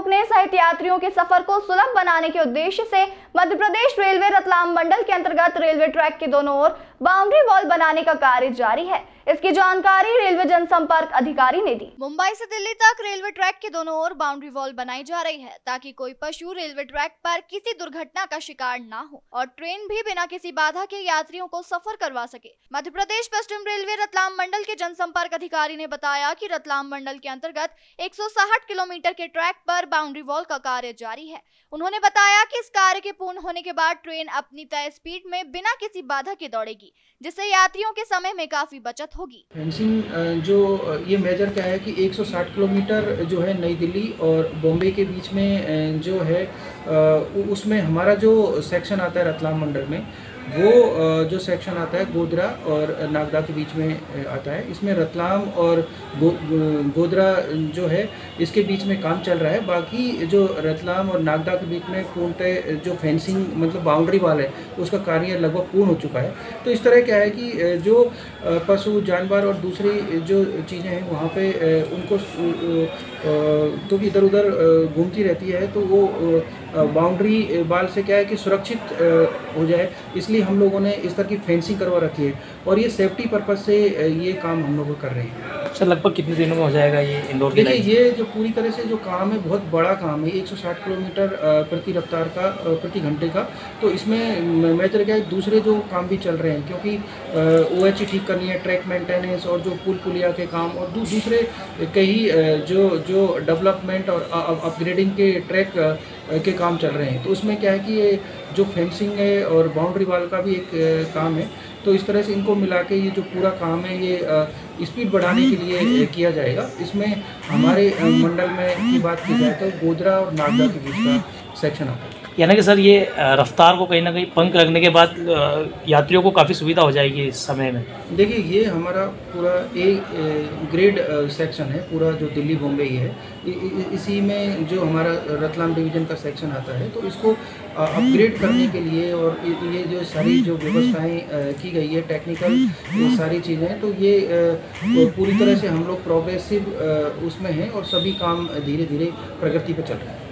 रोकने सहित यात्रियों के सफर को सुलभ बनाने के उद्देश्य से मध्य प्रदेश रेलवे रतलाम मंडल के अंतर्गत रेलवे ट्रैक के दोनों ओर बाउंड्री वॉल बनाने का कार्य जारी है। इसकी जानकारी रेलवे जनसंपर्क अधिकारी ने दी। मुंबई से दिल्ली तक रेलवे ट्रैक के दोनों ओर बाउंड्री वॉल बनाई जा रही है ताकि कोई पशु रेलवे ट्रैक पर किसी दुर्घटना का शिकार ना हो और ट्रेन भी बिना किसी बाधा के यात्रियों को सफर करवा सके। मध्य प्रदेश पश्चिम रेलवे रतलाम मंडल के जनसंपर्क अधिकारी ने बताया कि रतलाम मंडल के अंतर्गत 160 किलोमीटर के ट्रैक पर बाउंड्री वॉल का कार्य जारी है। उन्होंने बताया कि इस कार्य के पूर्ण होने के बाद ट्रेन अपनी तय स्पीड में बिना किसी बाधा के दौड़ेगी, जिससे यात्रियों के समय में काफी बचत होगी। फेंसिंग जो ये मेजर क्या है कि 160 किलोमीटर जो है नई दिल्ली और बॉम्बे के बीच में जो है उसमें हमारा जो सेक्शन आता है रतलाम मंडल में, वो जो सेक्शन आता है गोधरा और नागदा के बीच में आता है। इसमें रतलाम और गोधरा जो है इसके बीच में काम चल रहा है। बाकी जो रतलाम और नागदा के बीच में पूर्णतः जो फेंसिंग मतलब बाउंड्री वाल है उसका कार्य लगभग पूर्ण हो चुका है। तो इस तरह क्या है कि जो पशु जानवर और दूसरी जो चीज़ें हैं वहाँ पे उनको क्योंकि इधर उधर घूमती रहती है तो वो बाउंड्री वाल से क्या है कि सुरक्षित हो जाए, इसलिए हम लोगों ने इस तरह की फेंसिंग करवा रखी है और ये सेफ्टी पर्पज़ से ये काम हम लोग कर रहे हैं। सर लगभग कितने दिनों में हो जाएगा ये इंदौर की? देखिए ये जो पूरी तरह से जो काम है बहुत बड़ा काम है, 160 किलोमीटर प्रति रफ्तार का प्रति घंटे का। तो इसमें मेजर क्या है दूसरे जो काम भी चल रहे हैं क्योंकि OH ठीक करनी है, ट्रैक मेंटेनेंस और जो पुल पुलिया के काम और दूसरे कई जो डेवलपमेंट और अपग्रेडिंग के ट्रैक के काम चल रहे हैं। तो उसमें क्या है कि ये जो फेंसिंग है और बाउंड्री वाल का भी एक काम है। तो इस तरह से इनको मिला के ये जो पूरा काम है ये स्पीड बढ़ाने के लिए किया जाएगा। इसमें हमारे मंडल में की बात की जाए तो गोधरा और नागदा के बीच का सेक्शन आता है। यानी कि सर ये रफ्तार को कहीं ना कहीं पंख लगने के बाद यात्रियों को काफ़ी सुविधा हो जाएगी इस समय में। देखिए ये हमारा पूरा ग्रेड सेक्शन है, पूरा जो दिल्ली बॉम्बे ही है, इसी में जो हमारा रतलाम डिवीज़न का सेक्शन आता है। तो इसको अपग्रेड करने के लिए और ये जो सारी जो व्यवस्थाएं की गई है टेक्निकल सारी चीज़ें, तो ये पूरी तरह से हम लोग प्रोग्रेसिव उसमें हैं और सभी काम धीरे धीरे प्रगति पर चल रहे हैं।